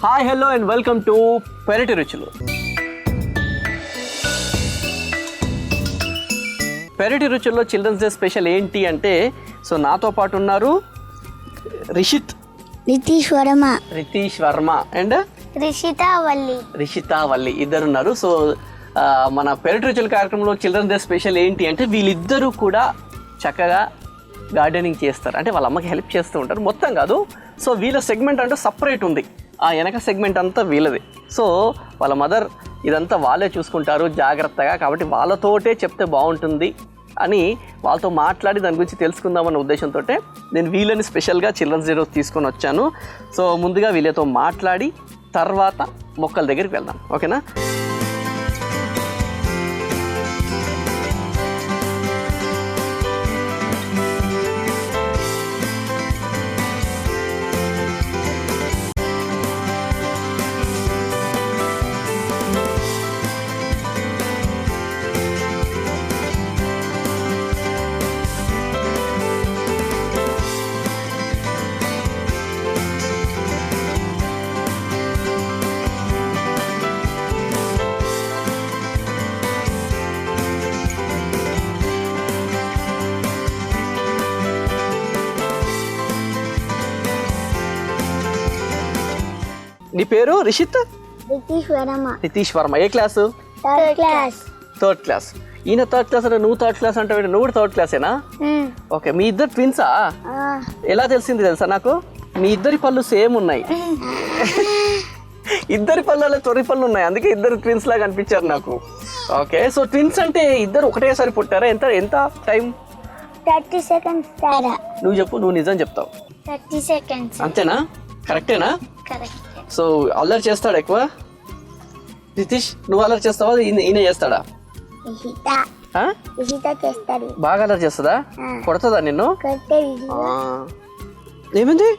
Hi hello and welcome to పెరటి రుచులు. పెరటి రుచుల్లో చిల్డ్రన్స్ డే స్పెషల్ ఏంటి అంటే, సో నాతో పాటు ఉన్నారు రితీష్ వర్మ అండ్ రిషితా వల్లి ఇద్దరు ఉన్నారు. సో మన పెరటి రుచుల కార్యక్రమంలో చిల్డ్రన్స్ డే స్పెషల్ ఏంటి అంటే, వీళ్ళిద్దరూ కూడా చక్కగా గార్డెనింగ్ చేస్తారు. అంటే వాళ్ళ అమ్మకి హెల్ప్ చేస్తూ ఉంటారు, మొత్తం కాదు. సో వీళ్ళ సెగ్మెంట్ అంటే సపరేట్ ఉంది, ఆ వెనక సెగ్మెంట్ అంతా వీళ్ళది. సో వాళ్ళ మదర్ ఇదంతా వాళ్ళే చూసుకుంటారు జాగ్రత్తగా, కాబట్టి వాళ్ళతోటే చెప్తే బాగుంటుంది అని వాళ్ళతో మాట్లాడి దాని గురించి తెలుసుకుందామన్న ఉద్దేశంతో నేను వీళ్ళని స్పెషల్గా చిల్డ్రన్స్ డే రోజు తీసుకొని వచ్చాను. సో ముందుగా వీళ్ళతో మాట్లాడి తర్వాత మొక్కల దగ్గరికి వెళ్దాం, ఓకేనా? నీ పేరు రితీష్ వర్మ. ఏ క్లాసు? Third class. ఈయన థర్డ్ క్లాస్ అంటే నువ్వు థర్డ్ క్లాస్ అంటే నువ్వు కూడా థర్డ్ క్లాసేనా? ఓకే, మీ ఇద్దరు ట్విన్సా? ఎలా తెలిసింది తెలుసా నాకు? మీ ఇద్దరి పళ్ళు సేమ్ ఉన్నాయి. ఇద్దరి పళ్ళలో తొరి పళ్ళు ఉన్నాయి, అందుకే ఇద్దరు ట్విన్స్ లాగా అనిపించారు నాకు. ఓకే, సో ట్విన్స్ అంటే ఇద్దరు ఒకటేసారి పుట్టారా? ఎంత ఎంత టైం? 30 seconds. నువ్వు చెప్పు, నువ్వు నిజం చెప్తావు. 30 seconds. అంతేనా? కరెక్టేనా? Correct. సో అల్లరి చేస్తాడు ఎక్కువ రితీష్? నువ్వు అల్లరి చేస్తావా, ఈయన చేస్తాడా? బాగా అల్లరి చేస్తుందా? కొడుతుందా నిన్ను? ఏమైంది?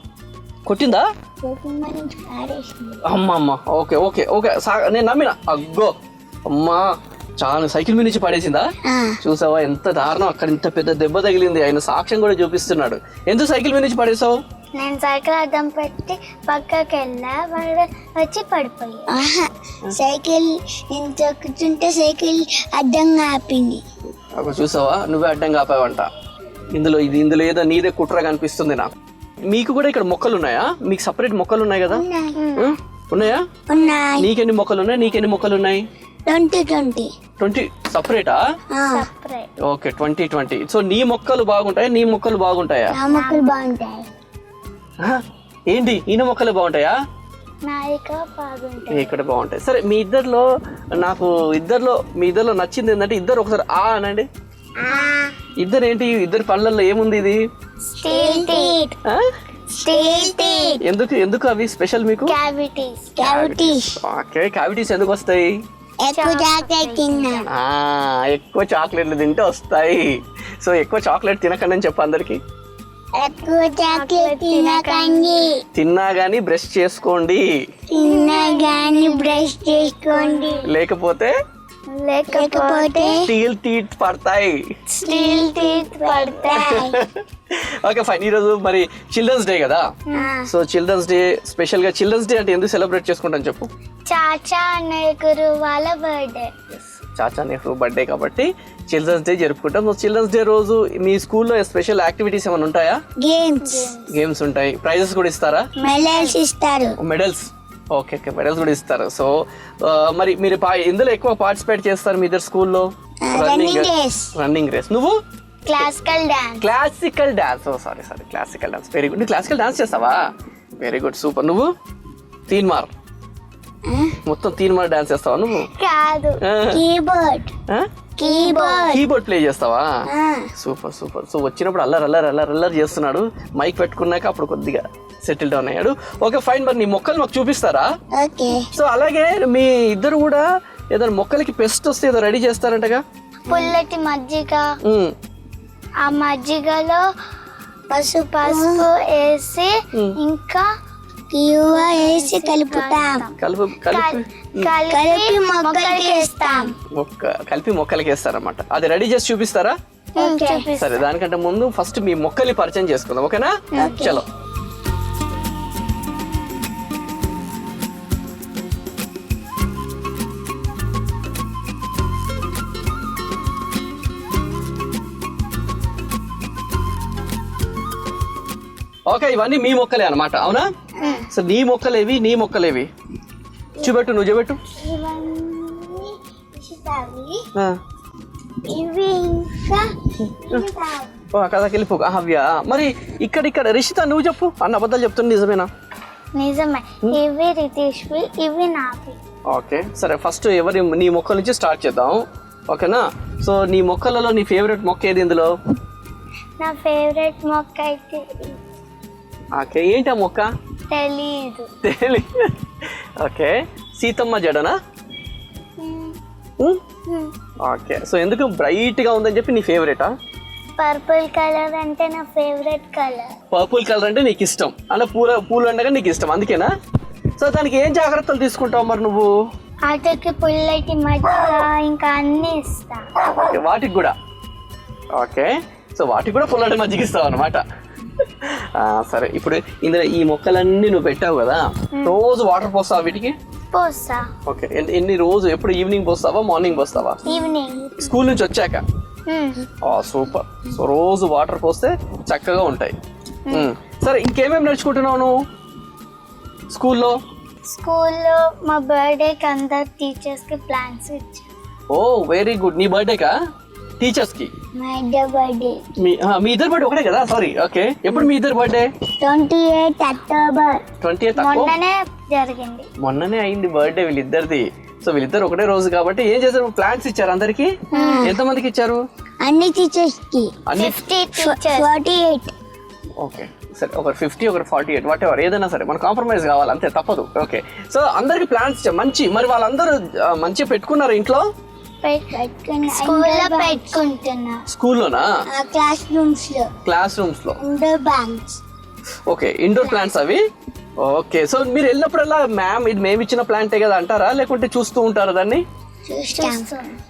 కొట్టిందా? అమ్మమ్మ. ఓకే ఓకే ఓకే, నేను నమ్మిన. అగ్గో అమ్మా, చాలా సైకిల్ మీద నుంచి పడేసిందా? చూసావా ఎంత దారుణం, అక్కడ ఇంత పెద్ద దెబ్బ తగిలింది. ఆయన సాక్ష్యం కూడా చూపిస్తున్నాడు. ఎందుకు సైకిల్ మీద నుంచి పడేసావు? నేను సైకిల్ అద్దం పెట్టి పక్కకి వెళ్ళా, వాడు వచ్చి పడిపోయా. సైకిల్ నేను తొక్కుతుంటే సైకిల్ అడ్డంగా ఆపింది. చూసావా, నువ్వే అడ్డంగా ఆపావంట. ఇందులో ఏదో నీదే కుట్ర కనిపిస్తుంది నాకు. మీకు కూడా ఇక్కడ మొక్కలు ఉన్నాయా? మీకు సపరేట్ మొక్కలు ఉన్నాయి కదా? ఉన్నాయా? నీకెన్ని మొక్కలు ఉన్నాయి? నీకెన్ని మొక్కలు ఉన్నాయి? 20 సపరేటా? ఓకే, 20. సో నీ మొక్కలు బాగుంటాయా, నీ మొక్కలు బాగుంటాయా? ఏంటి, ఈయన మొక్కలు బాగుంటాయా? ఇక్కడ బాగుంటాయి. సరే, మీ ఇద్దరిలో మీ ఇద్దరిలో నచ్చింది ఏంటంటే, ఇద్దరు ఒకసారి ఆ అనండి. ఇద్దరు ఏంటి? ఇద్దరు పళ్ళల్లో ఏముంది? ఇది ఎందుకు అవి స్పెషల్ మీకు? ఓకే, క్యావిటీస్ ఎందుకు వస్తాయి? ఎక్కువ చాక్లెట్లు తింటే వస్తాయి. సో ఎక్కువ చాక్లెట్ తినకండి అని చెప్పు అందరికి. తిన్నా గానీ బ్రష్ చేసుకోండి, లేకపోతే స్టీల్ టీత్ పడతాయి. Okay fine. ఈరోజు మరి చిల్డ్రన్స్ డే కదా, సో చిల్డ్రన్స్ డే స్పెషల్ గా చిల్డ్రన్స్ డే అంటే ఎందుకు సెలబ్రేట్ చేసుకుంటాను చెప్పు? చాచా నెహ్రూ వాళ్ళ బర్త్డే. చాచా నెహ్రూ బర్త్డే కాబట్టి చిల్డ్రన్స్ డే జరుపుకుంటాం. చిల్డ్రన్స్ డే రోజు మీ స్కూల్లో స్పెషల్ యాక్టివిటీస్ ఏమైనా ఉంటాయా? గేమ్స్ ఉంటాయి. ప్రైజెస్ కూడా ఇస్తారా? మెడల్స్. ఓకే ఓకే, మెడల్స్ కూడా ఇస్తారు. సో మరి మీరు ఇందులో ఎక్కువ పార్టిసిపేట్ చేస్తారు మీ ఇద్దరు స్కూల్లో? Running race. నువ్వు? Classical dance. Sorry classical dance. Very good. నువ్వు క్లాసికల్ డాన్స్ చేస్తావా? Very good, super. నువ్వు? తీన్మార్. మొత్తం తీన్మార్ డాన్స్ చేస్తావా నువ్వు? కీబోర్డ్ ప్లే చేస్తావా? సూపర్. సో వచ్చినప్పుడు అల్లరి చేస్తున్నాడు. మైక్ పెట్టుకున్నాక అప్పుడు కొద్దిగా సెటిల్ డౌన్ అయ్యాడు. Okay fine. మరి నీ మొక్కలు మాకు చూపిస్తారా? సో అలాగే మీ ఇద్దరు కూడా ఏదైనా మొక్కలకి పెస్ట్ వస్తే ఏదో రెడీ చేస్తారంటగా? పుల్లటి మజ్జిగ, ఆ మజ్జిగలో పసుపు వేసి ఇంకా వేసి కలుపుతాం. కలిపి మొక్కలకి వేస్తారన్నమాట. అది రెడీ చేసి చూపిస్తారా? సరే, దానికంటే ముందు ఫస్ట్ మీ మొక్కల్ని పరిచయం చేసుకుందాం, ఓకేనా? చలో. ఓకే, ఇవన్నీ మీ మొక్కలే అన్నమాట, అవునా? సో నీ మొక్కలేవి, నీ మొక్కలేవి చూపెట్టు, నువ్వు చూపెట్టు. ఇవన్నీ రిషితావి, ఆ. ఇవి ఇంకా రిషితావి. ఓ అక్కడికి వెళ్ళిపో. హవ్య, మరి ఇక్కడ రిషిత నువ్వు చెప్పు, అన్న అబద్ధాలు చెప్తుంది నిజమేనా? నిజమే, ఇవి రితీష్వి, ఇవి నావి. ఓకే సరే, ఫస్ట్ నీ మొక్కల నుంచి స్టార్ట్ చేద్దాం, ఓకేనా? సో నీ మొక్కలలో నీ ఫేవరెట్ మొక్క ఏది ఇందులో? నా ఫేవరెట్ మొక్క అయితే ఓకే, ఏంటి ఆ మొక్క? తెలీదు. ఓకే, సీతమ్మ జడనా? ఓకే, సో ఎందుకు బ్రైట్గా ఉందని చెప్పి నీ ఫేవరెటా? పర్పుల్ కలర్ అంటే నా ఫేవరెట్ కలర్. పర్పుల్ కలర్ అంటే నీకు ఇష్టం, అంటే పూలు అండగా నీకు ఇష్టం, అందుకేనా? సో దానికి ఏం జాగ్రత్తలు తీసుకుంటావు మరి నువ్వు? వాటికి పుల్లటి మధ్య ఇంకా అన్ని ఇస్తా. ఓకే, వాటికి కూడా. ఓకే, సో వాటికి కూడా పుల్లటి మజ్జిగ ఇస్తావు అనమాట. సరే, ఇప్పుడు ఇందులో ఈ మొక్కలన్నీ నువ్వు పెట్టావు కదా, రోజు వాటర్ పోస్తావా వీటికి? పోస్తా. ఓకే, ఎన్ని రోజు? ఎప్పుడు ఈవినింగ్ పోస్తావా, మార్నింగ్ పోస్తావా? ఈవినింగ్, స్కూల్ నుంచి వచ్చాక. సూపర్. సో రోజు వాటర్ పోస్తే చక్కగా ఉంటాయి. సరే, ఇంకేమేమి నేర్చుకుంటున్నావు నువ్వు స్కూల్లో? స్కూల్లో మా బర్త్డేకి అందరు టీచర్స్కి ప్లాన్స్ ఇచ్చారు. ఓ వెరీ గుడ్. నీ బర్త్డేకా? టీచర్స్కి? మా ఇద్దరు బర్త్డే. మీ ఇద్దరు బర్త్డే ఒకటే కదా? Sorry, okay. ఎప్పుడు మీ ఇద్దరు బర్త్డే? 28 అక్టోబర్. 28 మొన్ననే జరిగింది. మొన్ననే అయింది బర్త్డే వీళ్ళిద్దరిది. సో వీళ్ళిద్దరు ఒకటే రోజు కాబట్టి ఏం చేశారు? ప్లాన్స్ ఇచ్చారు అందరికి. ఎంతమందికి ఇచ్చారు? అన్ని టీచర్స్ కి. 50 48. ఓకే సరే, ఒకరు 50, ఒకరు 48, వాట్ ఎవర్, ఏదైనా సరే మన కాంప్రమైజ్ కావాలి, అంతే, తప్పదు. ఓకే, సో అందరికి ప్లాన్స్ ఇచ్చారు మంచి. మరి వాళ్ళందరూ మంచిగా పెట్టుకున్నారు ఇంట్లో? స్కూల్లో పెట్టుకుంటున్నా. స్కూల్లోనా? క్లాస్ రూమ్స్ లో indoor plants. Okay, indoor plants అవి. ఓకే, సో మీరు వెళ్ళినప్పుడల్లా మ్యామ్ ఇది మేము ఇచ్చిన ప్లాంటే కదా అంటారా, లేకుంటే చూస్తూ ఉంటారా దాన్ని?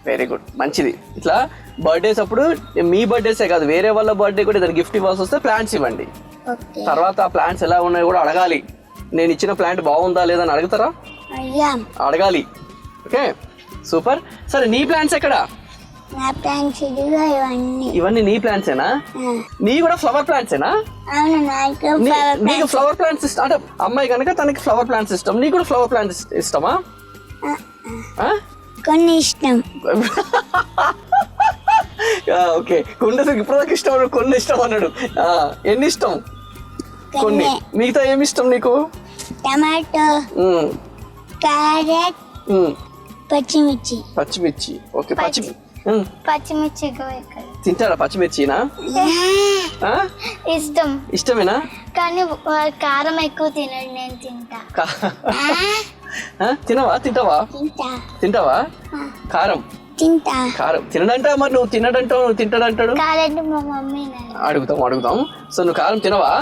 వెరీ గుడ్, మంచిది. ఇట్లా బర్త్డేస్ అప్పుడు మీ బర్త్డేసే కాదు, వేరే వాళ్ళ బర్త్డే కూడా ఏదైనా గిఫ్ట్ ఇవ్వాల్సి వస్తే ప్లాంట్స్ ఇవ్వండి. తర్వాత ఆ ప్లాంట్స్ ఎలా ఉన్నాయో కూడా అడగాలి. నేను ఇచ్చిన ప్లాంట్ బాగుందా లేదా అని అడుగుతారా? అడగాలి. Okay super. సరే, నీ ప్లాంట్స్ ఎక్కడ? ఇవన్నీ నీ ప్లాంట్సేనా? నీ కూడా ఫ్లవర్ ప్లాంట్సేనా? నీకు ఫ్లవర్ ప్లాంట్స్ ఇష్టం అంటే అమ్మాయి కనుక తనకి ఫ్లవర్ ప్లాంట్స్ ఇష్టం, నీకు కూడా ఫ్లవర్ ప్లాంట్స్ ఇష్టమా? కొన్ని ఇష్టం. ఓకే, కొన్ని ఇప్పుడు దాకా ఇష్టం అన్నాడు, కొన్ని ఇష్టం అన్నాడు. ఎన్ని ఇష్టం? కొన్ని. మిగతా ఏమి ఇష్టం నీకు? టమాటో, క్యారెట్, పచ్చిమిర్చి. పచ్చిమిర్చి. ఓకే, పచ్చిమిర్చి తింటారా? పచ్చిమిర్చినా? ఇష్టం. ఇష్టమేనా? కానీ కారం ఎక్కువ తినడు, నేను తింటా. తింటావా? కారం తినడంట. మరి నువ్వు తినడంటావు, నువ్వు తింటాడంటాడు. మా మమ్మీ అడుగుతాం. సో నువ్వు కారం తినవా?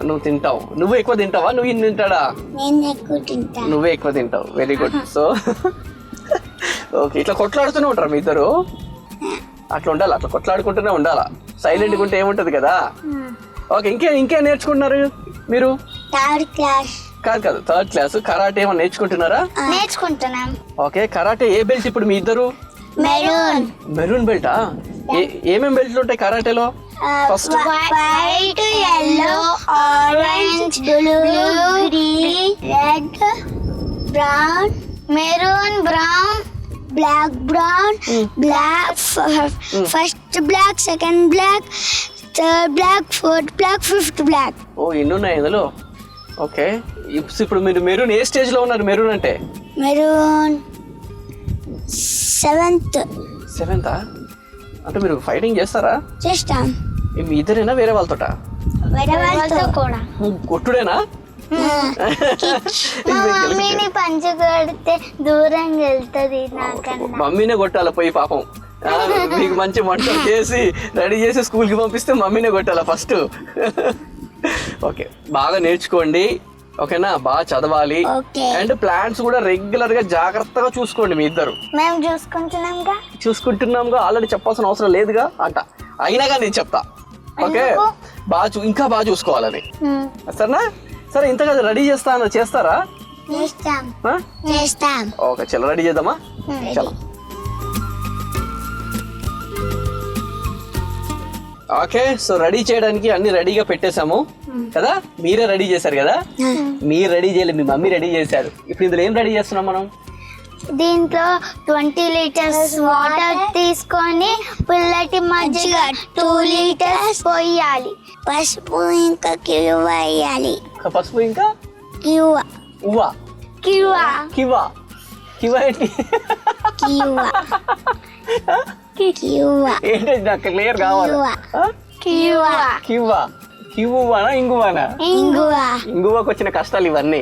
నువ్వు తింటావు. నువ్వు ఎక్కువ తింటావా, నువ్వు ఇన్ని తింటాడా? నువ్వే ఎక్కువ తింటావు. Very good. సో ఓకే, ఇట్లా కొట్లాడుతూనే ఉంటారు మీ ఇద్దరు? అట్లా ఉండాలి, అట్లా కొట్లాడుకుంటూనే ఉండాలా. సైలెంట్గా ఉంటే ఏముంటది కదా. ఓకే, ఇంకేం నేర్చుకుంటున్నారు మీరు? కాదు, 3rd క్లాస్. కరాటే ఏమన్నా నేర్చుకుంటున్నారా? నేర్చుకుంటున్నాం. ఓకే, కరాటే ఏ బెల్ట్ ఇప్పుడు మీ ఇద్దరు? మెరూన్ బెల్టా? ఏమేం బెల్ట్లు ఉంటాయి కరాటేలో? First white, yellow, orange, blue, green, red, brown, maroon, brown, black, brown, black, first black, second black, third black, fourth black, fifth black. ఓ, ఎన్ని ఉన్నాయి ఇందులో? ఓకే, ఇప్పుడు మీరు మెరూన్ ఏ స్టేజ్ లో ఉన్నారు? మెరూన్ అంటే మెరూన్ 7th. అంటే మీరు ఫైటింగ్ చేస్తారా? చేస్తాం. మీ ఇద్దరేనా వేరే వాళ్ళతోట? వేరే వాళ్ళతో కూడా. కొట్టుడేనా? మమ్మీని పంచు కొడితే దూరంగా వెళ్తుంది నాకన్నా. మమ్మీనే కొట్టాల పోయి పాపం. మీకు మంచి వంటలు చేసి రెడీ చేసి స్కూల్కి పంపిస్తే మమ్మీనే కొట్టాలా ఫస్ట్. ఓకే, బాగా నేర్చుకోండి, ఓకేనా? బాగా చదవాలి. అండ్ ప్లాన్స్ కూడా రెగ్యులర్ గా జాగ్రత్తగా చూసుకోండి మీ ఇద్దరు. మేము చూసుకుంటున్నాంగా, ఆల్రెడీ చెప్పాల్సిన అవసరం లేదుగా అంట. అయినాగా నేను చెప్తా. ఓకే, ఇంకా బాగా చూసుకోవాలని. సరేనా? సరే, ఇంతగా రెడీ చేస్తారా? ఓకే, చలో రెడీ చేద్దామా? చలో. ఓకే, సో రెడీ చేయడానికి అన్ని రెడీగా పెట్టేశాము కదా. మీరే రెడీ చేశారు కదా. మీరు రెడీ చేయలేదు, మీ మమ్మీ రెడీ చేశారు. ఇప్పుడు ఇందులో ఏం రెడీ చేస్తున్నాం మనం? దీంట్లో 20 లీటర్స్ వాటర్ తీసుకొని పుల్లటి మజ్జిగ 2 లీటర్స్ పోయాలి. పసుపు ఇంకా కివ్వ వేయాలి. పసుపు ఇంకా కివ్వ ఉవ్వ కివ్వ కివ్వ కివ్వ ఏంటి? కివ్వ కివ్వ ఏంటి నాకు క్లియర్ కావాలి. కివ్వ కివ్వ కివ్వువానా ఇంగువానా? ఇంగువ. ఇంగువకు వచ్చిన కష్టాలు ఇవన్నీ.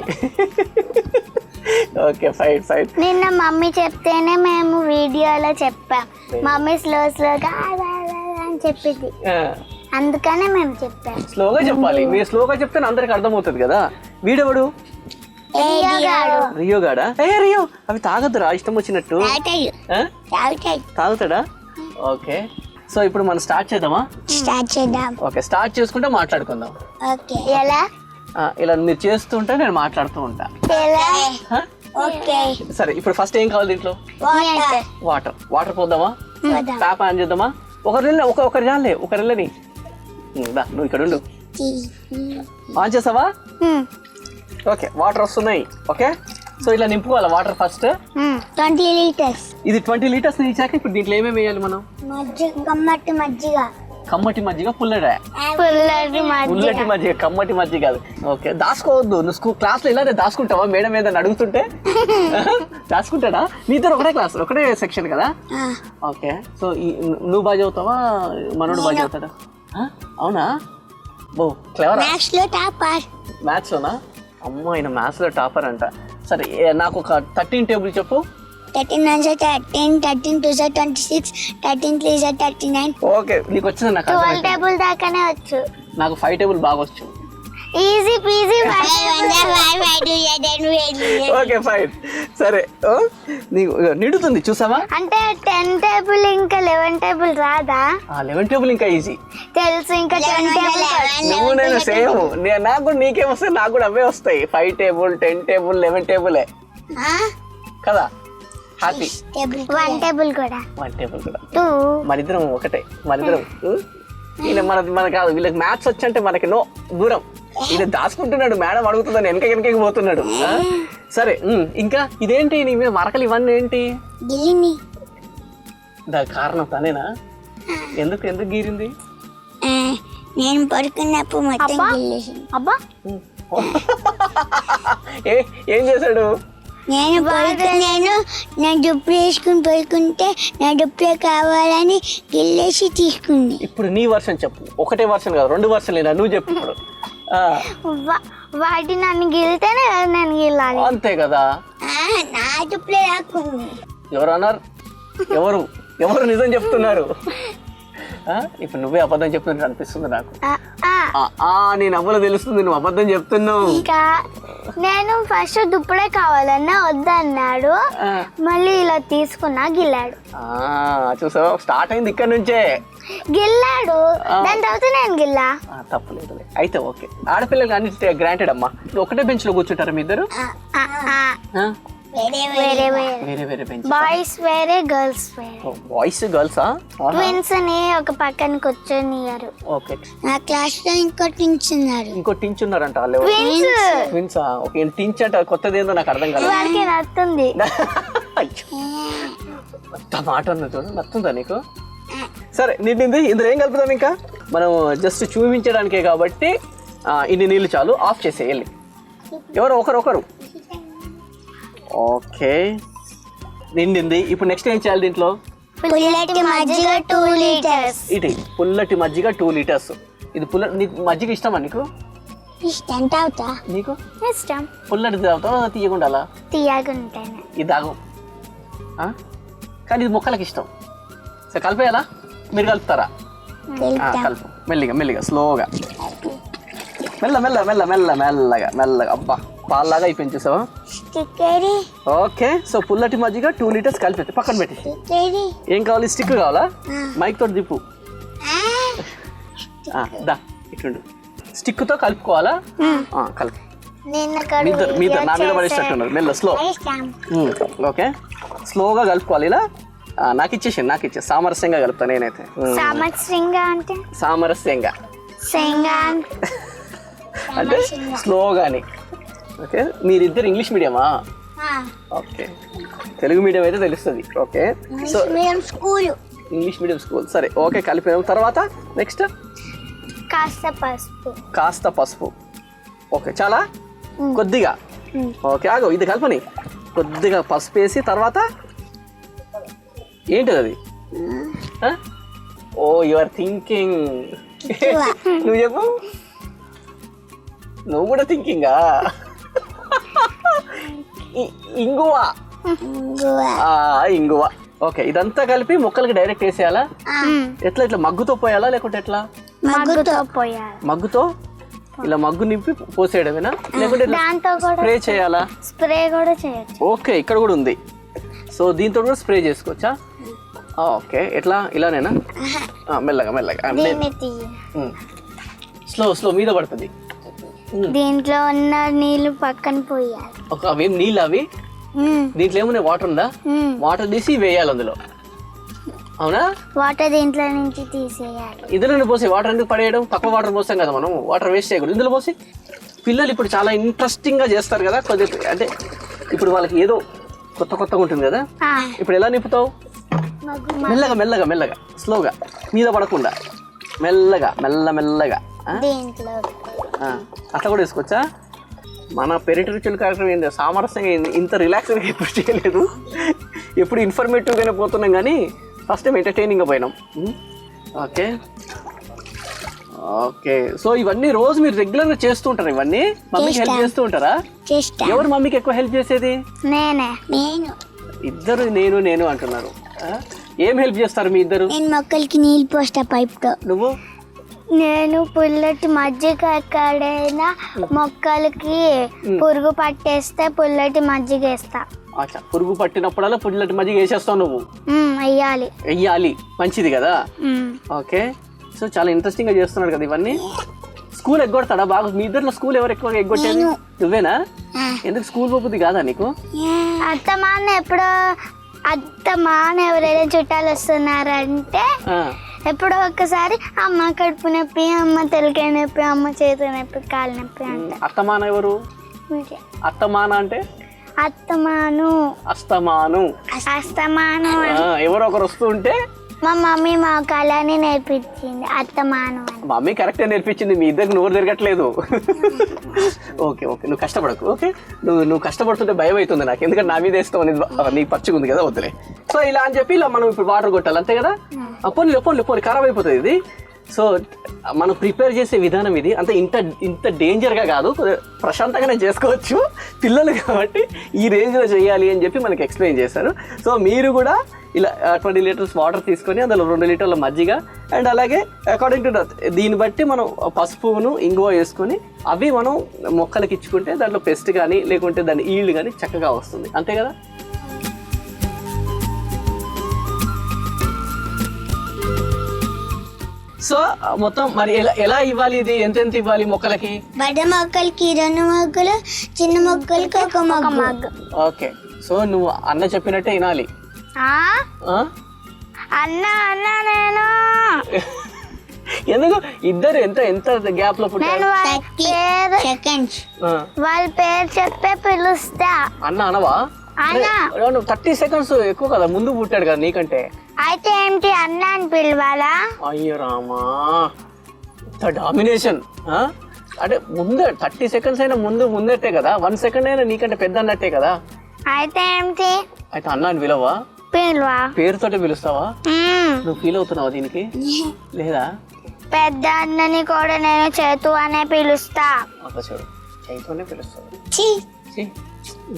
Okay fine fine. నిన్న మమ్మీ చెప్తేనే మేము వీడియోలో చెప్పాం. మమ్మీ స్లోగా అని చెప్పింది, అందుకనే మేము చెప్పాం. స్లోగా చెప్పాలి. మీరు స్లోగా చెప్తే అందరికి అర్థమవుతుంది కదా. వీడెవడు? రియో గాడా? రియో అవి తాగద్దురా ఇష్టం వచ్చినట్టు. తాగుతాడా? ఓకే, సో ఇప్పుడు మనం స్టార్ట్ చేద్దామా? స్టార్ట్ చేద్దాం. ఓకే, స్టార్ట్ చేసుకుంటే మాట్లాడుకుందాం. ఓకే, ఎలా? ఇలా మీరు చేస్తుంటే నేను మాట్లాడుతూ ఉంటా. ఓకే, సరే. ఇప్పుడు ఫస్ట్ ఏం కావాలి దీంట్లో? వాటర్. వాటర్ పోద్దామా? ట్యాప్ ఆన్ చేద్దామా? ఒకరి రాలే, ఒకరి వెళ్ళని. నువ్వు ఇక్కడ ఉండు. ఆన్ చేసావా? ఓకే, వాటర్ వస్తున్నాయి. ఓకే, సో ఇలా నింపుకోవాలి వాటర్ ఫస్ట్. 20 లీటర్స్. ఇది 20 లీటర్స్ ఇచ్చాక ఇప్పుడు దీంట్లో ఏమేమి వేయాలి మనం? కమ్మటి మజ్జిగ. కమ్మటి మజ్జిగ, పుల్లటి మజ్జిగ. కమ్మటి మజ్జిగ కాదు. ఓకే, దాచుకోవద్దు. నువ్వు క్లాస్లో ఇలానే దాచుకుంటావా? మేడం ఏదైనా అడుగుతుంటే దాచుకుంటాడా? మీతో ఒకటే క్లాస్, ఒకటే సెక్షన్ కదా. ఓకే, సో నువ్వు బాగా చదువుతావా, మనోడు బాగా చదువుతాడా? అవునా? బో క్లెవర్. మ్యాథ్స్ లోనా? అమ్మ, ఆయన మ్యాథ్స్ లో టాపర్ అంట. సరే, నాకు ఒక 13 టేబుల్ చెప్పు. 13 1 13, 13 2 26, 13 3 39. ఓకే, నీకు వచ్చింది. నాకు 12 టేబుల్ దాకానే వచ్చు. నాకు 5 టేబుల్ బాగా వచ్చు. Easy PG. Okay fine. సరే, నీకు నిండుతుంది చూసావా? అంటే 10 టేబుల్ ఇంకా 11 టేబుల్ రాదా? 11 టేబుల్ ఇంకా ఈజీ తెలుసు. ఇంకా 10 టేబుల్. నువ్వు నేను సేమ్. నాకు కూడా నీకేం వస్తాయి, నాకు కూడా అవే వస్తాయి. 5 టేబుల్, 10 టేబుల్, 11 టేబులే కదా. హ్యాపీ. 1 టేబుల్ కూడా. 1 టేబుల్ కూడా. 2. మరిద్దరం ఒకటే. మరిద్దరం ఈయన మన కాదు. వీళ్ళకి మ్యాథ్స్ వచ్చంటే మనకి నో దూరం. ఈయన దాచుకుంటున్నాడు, మేడం అడుగుతుందని వెనకకి పోతున్నాడు. సరే, ఇంకా ఇదేంటి నీ మీద మరకలు ఇవన్నీ ఏంటి? దాని కారణం తనేనా? ఎందుకు గీరింది? నేను పడుకున్నప్పుడు అబ్బా ఏం చేశాడు? నేను దుప్పుడు వేసుకుని పడుకుంటే నా దుప్పులే కావాలని గిల్లేసి తీసుకుంది. ఇప్పుడు నీ వర్షన్ చెప్పు. ఒకటే వర్షన్ కాదు, 2 వర్షన్ లేదా? నువ్వు చెప్పు ఇప్పుడు. వాటి నన్ను గిల్తేనే కదా నేను గిల్లాలి. అంతే కదా. నా దుప్పులే రాకుంది. ఎవరు అన్నారు? ఎవరు నిజం చెప్తున్నారు? ఇప్పుడు నువ్వే అబద్ధం చెప్తున్నట్టు అనిపిస్తుంది నాకు. నేను అవ్వలో తెలుస్తుంది, నువ్వు అబద్ధం చెప్తున్నావు. ఇంకా నేను ఫస్ట్ దుప్పుడే కావాలన్నా వద్దన్నాడు, మళ్ళీ ఇలా తీసుకున్నా గిల్లాడు. చూసావా, స్టార్ట్ అయింది ఇక్కడ నుంచే. గిల్లాడు, దాని తర్వాత నేను గిల్లా. తప్పలేదు అయితే. ఓకే, ఆడపిల్లలు అన్ని గ్రాంటెడ్ అమ్మా. ఒకటే బెంచ్ లో కూర్చుంటారా మీ ఇద్దరు? వేరే వేరే బెంచ్. బాయ్స్ వేరే, గర్ల్స్ వేరే. బాయ్స్ గర్ల్సా? ట్విన్స్ ని ఒక పక్కన కూర్చొనియారు. ఓకే, నా క్లాస్ లో ఇంకో టించ్ ఉన్నారు. ఇంకో టించ్ ఉన్నారంట. ట్విన్సా? ఓకే, టించ్ అంటే కొత్తది ఏందో నాకు అర్థం కాదు. వాడికి నచ్చుతుంది. మాట అన్న చూడు, నచ్చుందా నీకు? సరే, నిండింది. ఇందులో ఏం కలుపుతాం ఇంకా? మనం జస్ట్ చూపించడానికే కాబట్టి ఇన్ని నీళ్ళు చాలు. ఆఫ్ చేసేయాలి ఎవరు ఒకరు. ఓకే, నిండింది. ఇప్పుడు నెక్స్ట్ ఏం చేయాలి దీంట్లో? పుల్లటి మజ్జిగ 2 లీటర్స్. ఇది పుల్లటి మజ్జిగ 2 లీటర్స్. ఇది మజ్జిగ ఇష్టమా నీకు? ఇష్టం. తాగుతా. నీకు ఇష్టం. పుల్లటి తాగుతావా, తీయకుండా? తీయగుంటాను. ఇది తాగు, కానీ ఇది మొక్కలకి ఇష్టం. సరే, కలిపేయాలా? మీరు కలుపుతారా? కలుపు. మెల్లిగా స్లోగా, మెల్లగా. అబ్బా, పాల్లాగా అయిపోయింది చూసావా? ఓకే, సో పుల్లటి మజ్జిగ 2 లీటర్స్ కలిపి పక్కన పెట్టి. ఏం కావాలి? స్టిక్ కావాలా? మైక్ తోటి దిప్పు. ఇట్లుండు. స్టిక్ తో కలుపుకోవాలా? కలుపు. నా మీద పడేటట్టున్నారు. మెల్ల స్లో. ఓకే, స్లోగా కలుపుకోవాలి ఇలా. నాకు ఇచ్చే సామరస్యంగా కలుపుతా నేనైతే. సామరస్యంగా అంటే సామరస్యంగా అంటే స్లోగాని. ఓకే, మీరిద్దరు ఇంగ్లీష్ మీడియమా? ఓకే, తెలుగు మీడియం అయితే తెలుస్తుంది. Okay, so English medium school. సరే, ఓకే, కలిపిన తర్వాత నెక్స్ట్ కాస్త పసుపు. ఓకే, చాలా కొద్దిగా. ఓకే, ఆగో, ఇది కలపని. కొద్దిగా పసుపు వేసి తర్వాత ఏంటిది అది? ఓ, యు ఆర్ థింకింగ్. నువ్వు చెప్పు, నువ్వు కూడా థింకింగా? ఇంగువ. ఇంగువ. ఓకే, ఇదంతా కలిపి ముక్కలకి డైరెక్ట్ వేసేయాలా? ఎట్లా ఇట్లా మగ్గుతో పోయాలా లేకుంటే ఎట్లా? మగ్గుతో ఇలా మగ్గు నింపి పోసేయడమేనా లేకుంటే స్ప్రే చేయాలా? స్ప్రే కూడా చేయొచ్చు. ఓకే, ఇక్కడ కూడా ఉంది. సో దీంతో కూడా స్ప్రే చేసుకోవచ్చా? ఓకే, ఎట్లా? ఇలానేనా? మెల్లగా మెల్లగా స్లో మీద పడుతుంది. దీంట్లో ఉన్న నీళ్లు పక్కన పోయాలి. అవేం నీళ్ళు? అవి దీంట్లో ఏమున్నాయి? వాటర్ ఉందా? వాటర్ తీసి వేయాలి అందులో, అవునా? వాటర్ దీంట్లో నుంచి తీసేయాలి. ఇందులో పోసి వాటర్ ఎందుకు పడేయడం? తక్కువ వాటర్ పోస్తాం కదా మనం, వాటర్ వేస్ట్ చేయకూడదు. ఇందులో పోసి పిల్లలు ఇప్పుడు చాలా ఇంట్రెస్టింగ్ గా చేస్తారు కదా, కొద్దిగా అంటే ఇప్పుడు వాళ్ళకి ఏదో కొత్తగా ఉంటుంది కదా. ఇప్పుడు ఎలా నింపుతావు? మెల్లగా మెల్లగా మెల్లగా స్లోగా, మీద పడకుండా మెల్లగా మెల్లగా. అట్లా కూడా వేసుకోవచ్చా? మన పెరటి రుచుల కార్యక్రమం ఏంది సామరస్యంగా ఇంత రిలాక్స్గా ఎప్పుడు చేయలేదు. ఎప్పుడు ఇన్ఫర్మేటివ్గానే పోతున్నాం కానీ ఫస్ట్ టైం ఎంటర్టైనింగ్గా పోయినాం. ఓకే ఓకే, సో ఇవన్నీ రోజు మీరు రెగ్యులర్గా చేస్తూ ఉంటారు? ఇవన్నీ మమ్మీకి హెల్ప్ చేస్తూ ఉంటారా? ఎవరు మమ్మీకి ఎక్కువ హెల్ప్ చేసేది? ఇద్దరు నేను అంటున్నారు. ఏం హెల్ప్ చేస్తారు మీ ఇద్దరు? నేను మొక్కలకి నీళ్ళు పోస్తా పైప్తో. నువ్వు? నేను పుల్లటి మజ్జిగ ఎక్కడైనా మొక్కలకి పురుగు పట్టేస్తే పుల్లటి మజ్జిగ వేస్తా. పురుగు పట్టినప్పుడల్లా పుల్లటి మజ్జిగ వేసేస్తావు నువ్వు? వెయ్యాలి, మంచిది కదా. ఓకే, సో చాలా ఇంట్రెస్టింగ్ గా చేస్తున్నాడు కదా ఇవన్నీ. స్కూల్ ఎగ్గొడతాడా బాగా? మీ ఇద్దరు స్కూల్ ఎవరు ఎక్కువగా ఎగ్గొట్టేది? నువ్వేనా? ఎందుకు స్కూల్ పోతుంది కాదా నీకు? అత్తమాన ఎవరైనా చుట్టాలు వస్తున్నారంటే ఎప్పుడో ఒక్కసారి అమ్మ కడుపు నొప్పి, అమ్మ తలకాయ నొప్పి, అమ్మ చేతి నొప్పి, కాలు నొప్పి అంటే. అత్తమాన ఎవరు? అత్తమాన అంటే అస్తమాను. ఎవరో ఒకరు వస్తూ ఉంటే మా మమ్మీ మాకు అలానే నేర్పించింది, అత్తమాను. మమ్మీ కరెక్టే నేర్పించింది, మీ ఇద్దరికి నోరు తిరగట్లేదు. ఓకే ఓకే, నువ్వు కష్టపడకు. ఓకే, నువ్వు కష్టపడుతుంటే భయం అవుతుంది నాకు, ఎందుకంటే నా మీద వేస్తావు అనేది నీకు పచ్చిగా ఉంది కదా, వద్దులే. సో ఇలా అని చెప్పి ఇలా మనం ఇప్పుడు వాటర్ కొట్టాలి అంతే కదా. పోనీ ఖరాబ్ అయిపోతుంది ఇది. సో మనం ప్రిపేర్ చేసే విధానం ఇది, అంత ఇంత డేంజర్గా కాదు, ప్రశాంతంగానే చేసుకోవచ్చు పిల్లలు కాబట్టి. ఈ రేంజ్లో చేయాలి అని చెప్పి మనకి ఎక్స్ప్లెయిన్ చేశారు. సో మీరు కూడా ఇలా 20 లీటర్స్ వాటర్ తీసుకొని అందులో 2 లీటర్ల మజ్జిగ అండ్ అలాగే అకార్డింగ్ టు దీన్ని బట్టి మనం పసుపును ఇంగువ వేసుకొని అవి మనం మొక్కలకి ఇచ్చుకుంటే దాంట్లో పెస్ట్ కానీ లేకుంటే దాని ఈల్డ్ కానీ చక్కగా వస్తుంది, అంతే కదా. సో మొత్తం మరి ఎలా ఇవ్వాలి ఇది? ఎంత ఇవ్వాలి మొక్కలకి? పెద్ద మొక్కలకి 2 మొక్కలు, చిన్న మొక్కలకి 1 మొక్క. ఓకే, సో నువ్వు అన్న చెప్పినట్టే వినాలి. నేను ఎందుకు ఇద్దరు ఎంత గ్యాప్ లో పుట్టారు? వాళ్ళ పేరు చెప్పే పిలుస్తా. అన్న అనవా? 30 సెకండ్స్ ఎక్కువ కదా, ముందు పుట్టాడు కదా నీకంటే. అయితే ఏంటి అన్న అని పిలవాలా? అయ్యో రామా, డామినేషన్. అంటే ముందు 30 సెకండ్స్ అయినా ముందట్టే కదా, 1 సెకండ్ అయినా నీకంటే పెద్ద అన్నట్టే కదా. అయితే ఏంటి? అయితే అన్న అని పిలవా? పేరుతోటే పిలుస్తావా? నువ్వు ఫీల్ అవుతున్నావా దీనికి? లేదా? పెద్ద అన్నని కూడా నేను చేతు అనే పిలుస్తా. చూడు, చేతునే పిలుస్తావు.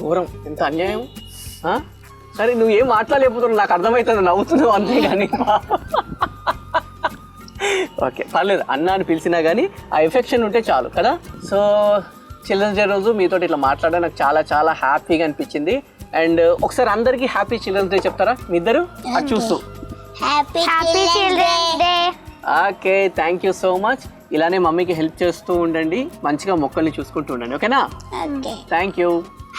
ఘోరం, ఎంత అన్యాయం. సరే, నువ్వు ఏం మాట్లాడలేకపోతున్నావు నాకు అర్థమవుతుంది, నవ్వుతున్నావు అంతే కానీ. ఓకే, పర్లేదు, అన్న అని పిలిచినా కానీ ఆ ఎఫెక్షన్ ఉంటే చాలు కదా. సో చిల్డ్రన్స్ డే రోజు మీతో ఇట్లా మాట్లాడడం నాకు చాలా చాలా హ్యాపీగా అనిపించింది. అండ్ ఒకసారి అందరికి హ్యాపీ చిల్డ్రన్స్ డే చెప్తారా మీ ఇద్దరు అది చూస్తూ? Happy children's day. Okay, thank you so much. ఇలానే మమ్మీకి హెల్ప్ చేస్తూ ఉండండి, మంచిగా మొక్కల్ని చూసుకుంటూ ఉండండి, ఓకేనా? Thank you.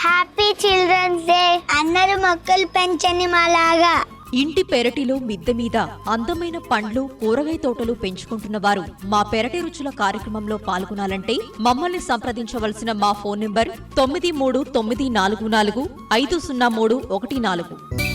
Happy children's day. అందరూ మొక్కలు పెంచండి మాలాగా. ఇంటి పెరటిలో మిద్దె మీద అందమైన పండ్లు కూరగాయ తోటలు పెంచుకుంటున్న వారు మా పెరటి రుచుల కార్యక్రమంలో పాల్గొనాలంటే మమ్మల్ని సంప్రదించవలసిన మా ఫోన్ నంబర్ 9394450314.